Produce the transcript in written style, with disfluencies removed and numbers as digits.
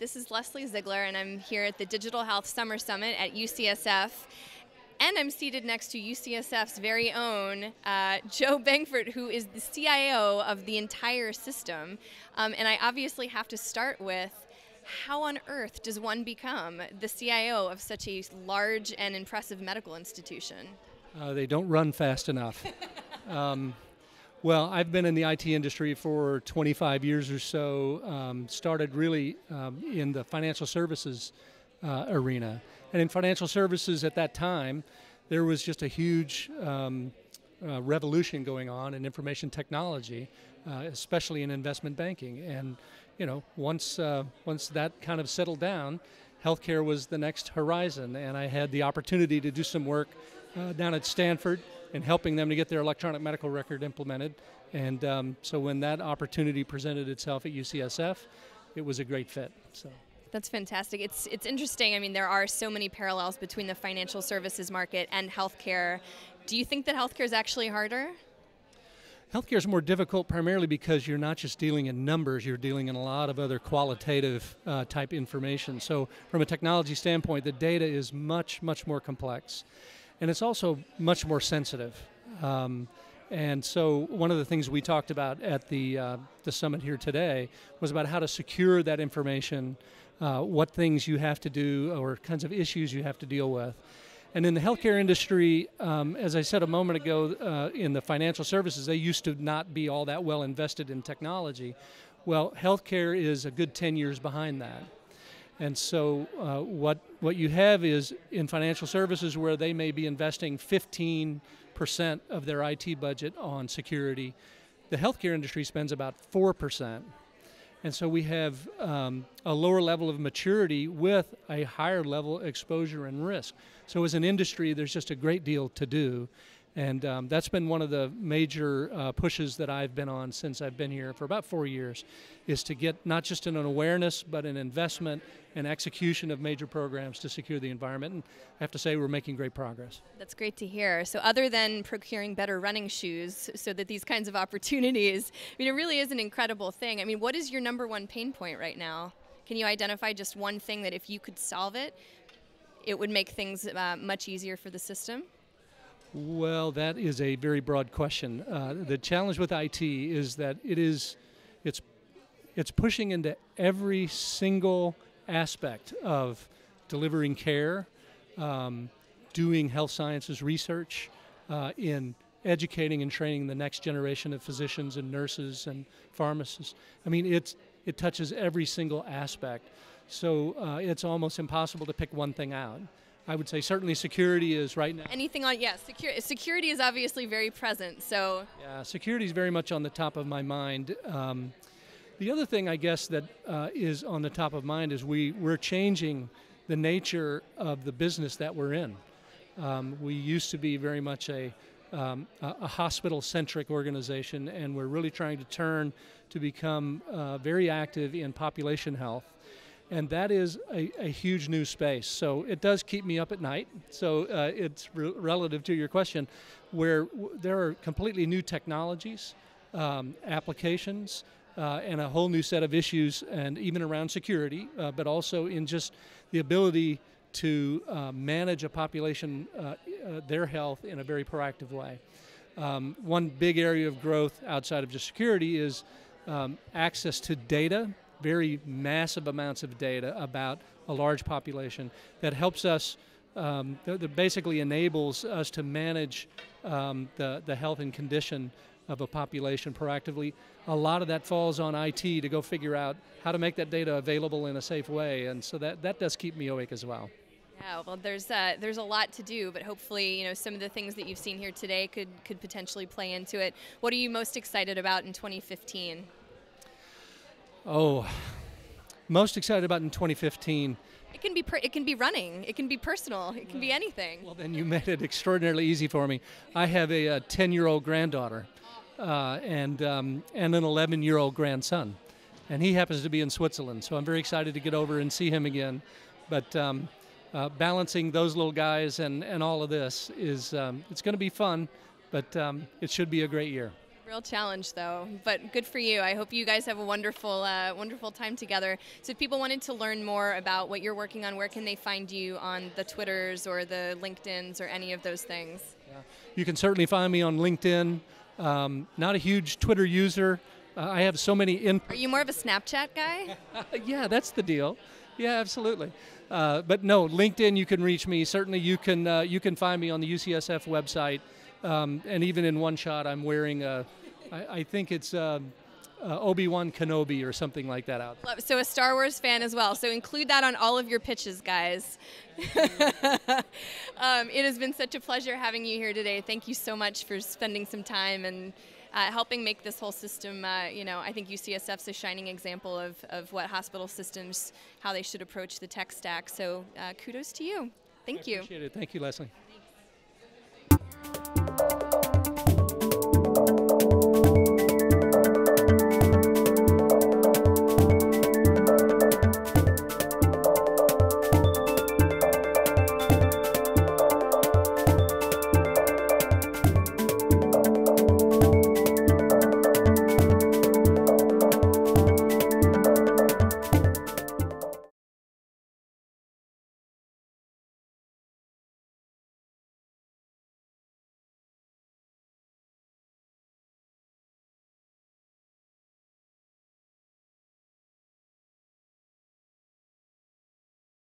This is Leslie Ziegler, and I'm here at the Digital Health Summer Summit at UCSF. And I'm seated next to UCSF's very own Joe Bengfort, who is the CIO of the entire system. And I obviously have to start with, how on earth does one become the CIO of such a large and impressive medical institution? They don't run fast enough. Well, I've been in the IT industry for 25 years or so, started really in the financial services arena. And in financial services at that time, there was just a huge revolution going on in information technology, especially in investment banking. And you know, once that kind of settled down, healthcare was the next horizon. And I had the opportunity to do some work down at Stanford and helping them to get their electronic medical record implemented. And so when that opportunity presented itself at UCSF, it was a great fit. So. That's fantastic. It's interesting. I mean, there are so many parallels between the financial services market and healthcare. Do you think that healthcare is actually harder? Healthcare is more difficult primarily because you're not just dealing in numbers, you're dealing in a lot of other qualitative type information. So from a technology standpoint, the data is much, much more complex. And it's also much more sensitive. And so one of the things we talked about at the summit here today was about how to secure that information, what things you have to do or kinds of issues you have to deal with. And in the healthcare industry, as I said a moment ago, in the financial services, they used to not be all that well invested in technology. Well, healthcare is a good 10 years behind that. And so what you have is in financial services where they may be investing 15% of their IT budget on security, the healthcare industry spends about 4%. And so we have a lower level of maturity with a higher level of exposure and risk. So as an industry, there's just a great deal to do. And that's been one of the major pushes that I've been on since I've been here for about 4 years, is to get not just an awareness, but an investment and execution of major programs to secure the environment. And I have to say we're making great progress. That's great to hear. So other than procuring better running shoes so that these kinds of opportunities, I mean, it really is an incredible thing. I mean, what is your number one pain point right now? Can you identify just one thing that if you could solve it, it would make things much easier for the system? Well, that is a very broad question. The challenge with IT is that it's pushing into every single aspect of delivering care, doing health sciences research, in educating and training the next generation of physicians and nurses and pharmacists. I mean, it touches every single aspect. So it's almost impossible to pick one thing out. I would say certainly security is right now. Anything on, yes, security is obviously very present, so. Yeah, security is very much on the top of my mind. The other thing I guess that is on the top of mind is we're changing the nature of the business that we're in. We used to be very much a hospital-centric organization, and we're really trying to turn to become very active in population health. And that is a huge new space. So it does keep me up at night. So it's relative to your question, where there are completely new technologies, applications, and a whole new set of issues, and even around security, but also in just the ability to manage a population, their health in a very proactive way. One big area of growth outside of just security is access to data, very massive amounts of data about a large population that helps us, that basically enables us to manage the health and condition of a population proactively. A lot of that falls on IT to go figure out how to make that data available in a safe way, and so that does keep me awake as well. Yeah, well, there's a lot to do, but hopefully, some of the things that you've seen here today could potentially play into it. What are you most excited about in 2015? Oh, most excited about in 2015. It can be running. It can be personal. It can be anything. Well, then you made it extraordinarily easy for me. I have a 10-year-old granddaughter and an 11-year-old grandson, and he happens to be in Switzerland. So I'm very excited to get over and see him again. But balancing those little guys and all of this is it's going to be fun, but it should be a great year. Real challenge, though, but good for you. I hope you guys have a wonderful, wonderful time together. So if people wanted to learn more about what you're working on, where can they find you on the Twitters or the LinkedIns or any of those things? Yeah. You can certainly find me on LinkedIn. Not a huge Twitter user. I have so many Are you more of a Snapchat guy? Yeah, that's the deal. Yeah, absolutely. But no, LinkedIn, you can reach me. Certainly, you can find me on the UCSF website. And even in one shot, I'm wearing I think it's Obi-Wan Kenobi or something like that out there. So a Star Wars fan as well. So include that on all of your pitches, guys. It has been such a pleasure having you here today. Thank you so much for spending some time and helping make this whole system, I think UCSF's a shining example of what hospital systems, how they should approach the tech stack. So kudos to you. Thank you. Appreciate it. Thank you, Leslie.